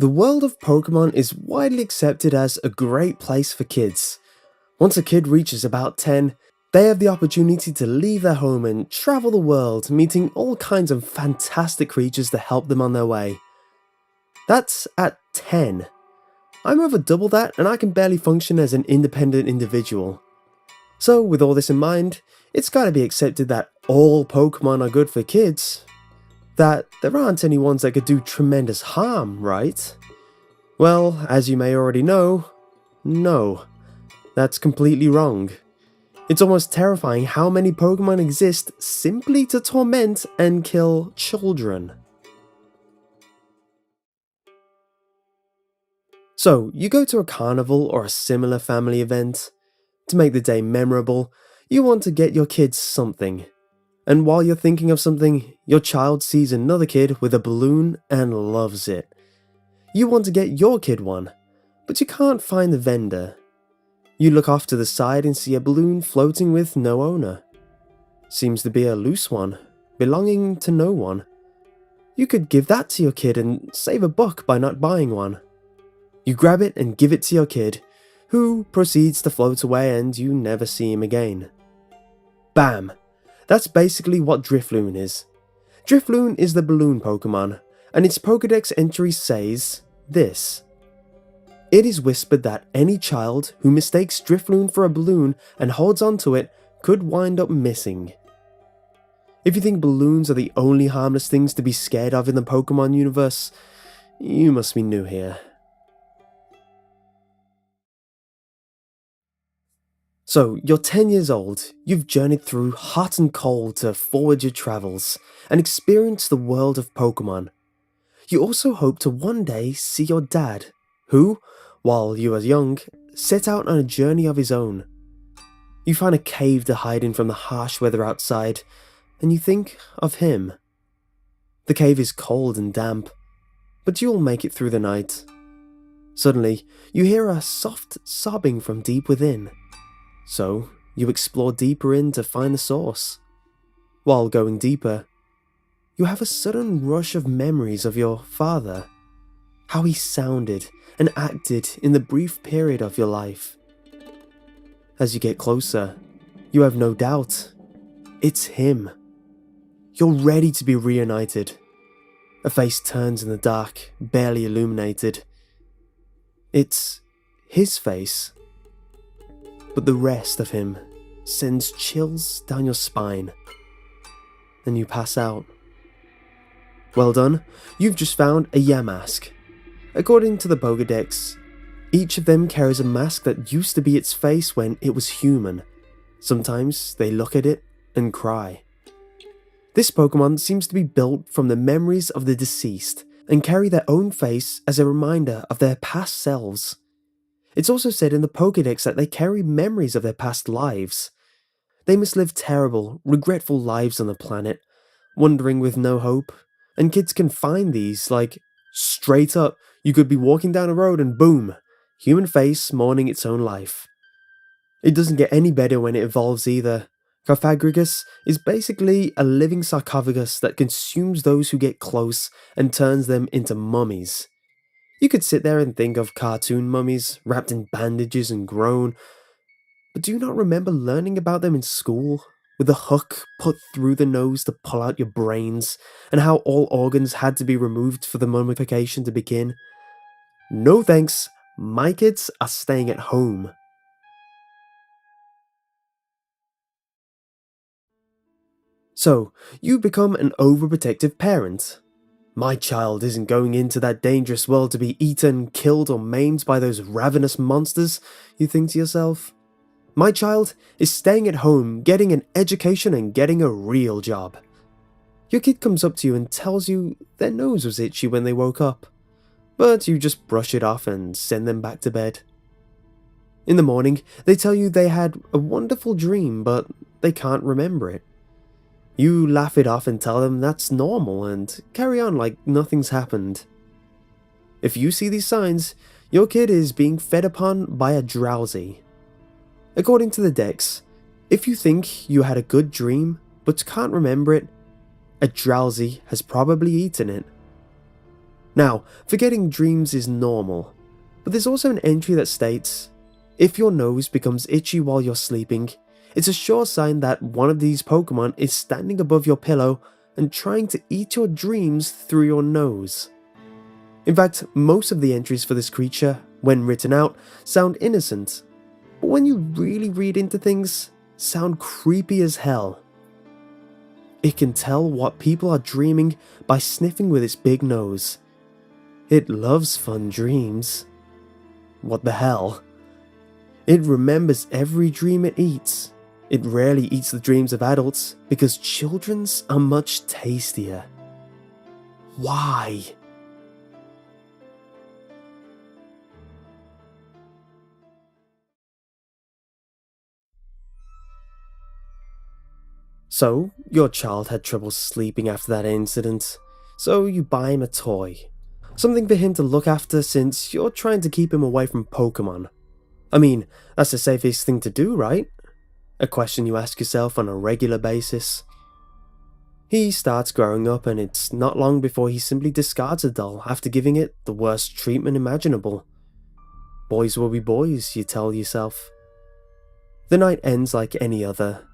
The world of Pokémon is widely accepted as a great place for kids. Once a kid reaches about 10, they have the opportunity to leave their home and travel the world, meeting all kinds of fantastic creatures to help them on their way. That's at 10. I'm over double that and I can barely function as an independent individual. So with all this in mind, it's gotta be accepted that all Pokémon are good for kids. That there aren't any ones that could do tremendous harm, right? Well, as you may already know, no. That's completely wrong. It's almost terrifying how many Pokémon exist simply to torment and kill children. So, you go to a carnival or a similar family event. To make the day memorable, you want to get your kids something. And while you're thinking of something, your child sees another kid with a balloon and loves it. You want to get your kid one, but you can't find the vendor. You look off to the side and see a balloon floating with no owner. Seems to be a loose one, belonging to no one. You could give that to your kid and save $1 by not buying one. You grab it and give it to your kid, who proceeds to float away and you never see him again. Bam! That's basically what Drifloon is. Drifloon is the balloon Pokémon, and its Pokédex entry says this. It is whispered that any child who mistakes Drifloon for a balloon and holds onto it could wind up missing. If you think balloons are the only harmless things to be scared of in the Pokémon universe, you must be new here. So, you're 10 years old, you've journeyed through hot and cold to forward your travels and experience the world of Pokémon. You also hope to one day see your dad, who, while you are young, set out on a journey of his own. You find a cave to hide in from the harsh weather outside, and you think of him. The cave is cold and damp, but you'll make it through the night. Suddenly, you hear a soft sobbing from deep within. So, you explore deeper in to find the source. While going deeper, you have a sudden rush of memories of your father. How he sounded and acted in the brief period of your life. As you get closer, you have no doubt. It's him. You're ready to be reunited. A face turns in the dark, barely illuminated. It's his face. But the rest of him sends chills down your spine, and you pass out. Well done, you've just found a Yamask. According to the Pokédex, each of them carries a mask that used to be its face when it was human. Sometimes they look at it and cry. This Pokémon seems to be built from the memories of the deceased and carry their own face as a reminder of their past selves. It's also said in the Pokédex that they carry memories of their past lives. They must live terrible, regretful lives on the planet, wandering with no hope, and kids can find these, like, straight up, you could be walking down a road and boom, human face mourning its own life. It doesn't get any better when it evolves either. Carphagus is basically a living sarcophagus that consumes those who get close and turns them into mummies. You could sit there and think of cartoon mummies wrapped in bandages and groan, but do you not remember learning about them in school? With a hook put through the nose to pull out your brains, and how all organs had to be removed for the mummification to begin? No thanks, my kids are staying at home. So, you become an overprotective parent. My child isn't going into that dangerous world to be eaten, killed, or maimed by those ravenous monsters, you think to yourself. My child is staying at home, getting an education and getting a real job. Your kid comes up to you and tells you their nose was itchy when they woke up, but you just brush it off and send them back to bed. In the morning, they tell you they had a wonderful dream, but they can't remember it. You laugh it off and tell them that's normal and carry on like nothing's happened. If you see these signs, your kid is being fed upon by a drowsy. According to the Dex, if you think you had a good dream but can't remember it, a drowsy has probably eaten it. Now, forgetting dreams is normal, but there's also an entry that states, if your nose becomes itchy while you're sleeping, it's a sure sign that one of these Pokemon is standing above your pillow and trying to eat your dreams through your nose. In fact, most of the entries for this creature, when written out, sound innocent, but when you really read into things, sound creepy as hell. It can tell what people are dreaming by sniffing with its big nose. It loves fun dreams. What the hell? It remembers every dream it eats. It rarely eats the dreams of adults because children's are much tastier. Why? So, your child had trouble sleeping after that incident, so you buy him a toy. Something for him to look after since you're trying to keep him away from Pokemon. I mean, that's the safest thing to do, right? A question you ask yourself on a regular basis. He starts growing up and it's not long before he simply discards a doll after giving it the worst treatment imaginable. Boys will be boys, you tell yourself. The night ends like any other.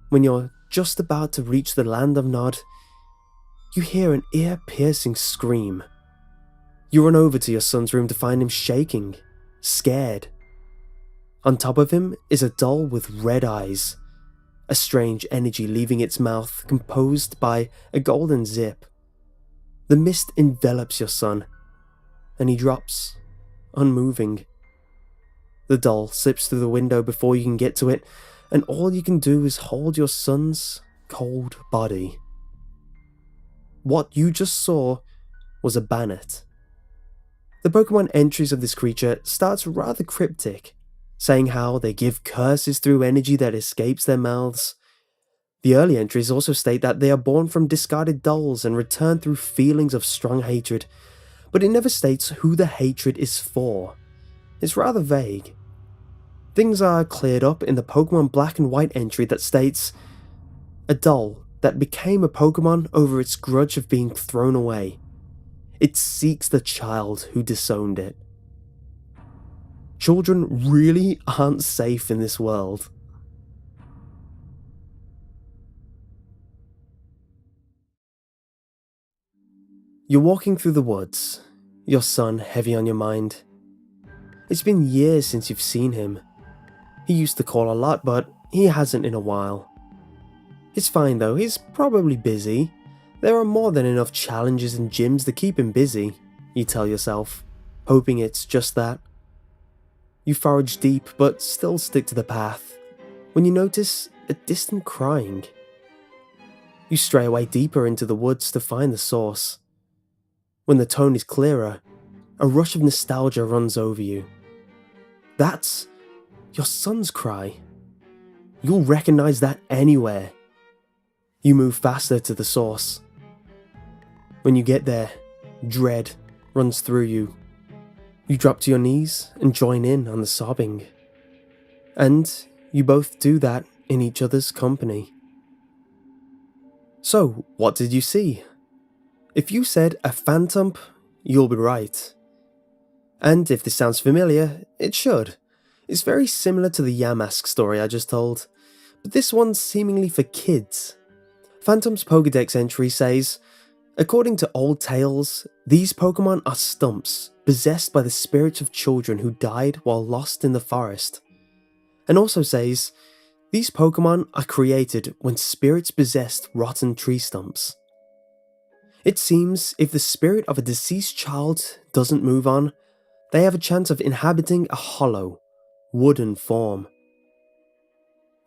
When you're just about to reach the land of Nod, you hear an ear-piercing scream. You run over to your son's room to find him shaking, scared. On top of him is a doll with red eyes, a strange energy leaving its mouth composed by a golden zip. The mist envelops your son, and he drops, unmoving. The doll slips through the window before you can get to it, and all you can do is hold your son's cold body. What you just saw was a Bannet. The Pokemon entries of this creature starts rather cryptic, saying how they give curses through energy that escapes their mouths. The early entries also state that they are born from discarded dolls and return through feelings of strong hatred, but it never states who the hatred is for. It's rather vague. Things are cleared up in the Pokemon Black and White entry that states, a doll that became a Pokemon over its grudge of being thrown away. It seeks the child who disowned it. Children really aren't safe in this world. You're walking through the woods, your son heavy on your mind. It's been years since you've seen him. He used to call a lot, but he hasn't in a while. It's fine though, he's probably busy. There are more than enough challenges and gyms to keep him busy, you tell yourself, hoping it's just that. You forage deep, but still stick to the path, when you notice a distant crying. You stray away deeper into the woods to find the source. When the tone is clearer, a rush of nostalgia runs over you. That's your son's cry. You'll recognize that anywhere. You move faster to the source. When you get there, dread runs through you. You drop to your knees and join in on the sobbing. And you both do that in each other's company. So, what did you see? If you said a phantom, you'll be right. And if this sounds familiar, it should. It's very similar to the Yamask story I just told, but this one's seemingly for kids. Phantom's Pokédex entry says, according to old tales, these Pokemon are stumps, possessed by the spirits of children who died while lost in the forest. And also says, these Pokemon are created when spirits possessed rotten tree stumps. It seems if the spirit of a deceased child doesn't move on, they have a chance of inhabiting a hollow, wooden form.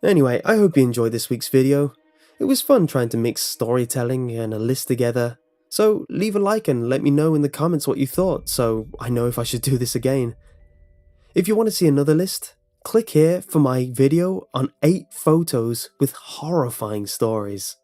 Anyway, I hope you enjoyed this week's video. It was fun trying to mix storytelling and a list together, so leave a like and let me know in the comments what you thought so I know if I should do this again. If you want to see another list, click here for my video on 8 photos with horrifying stories.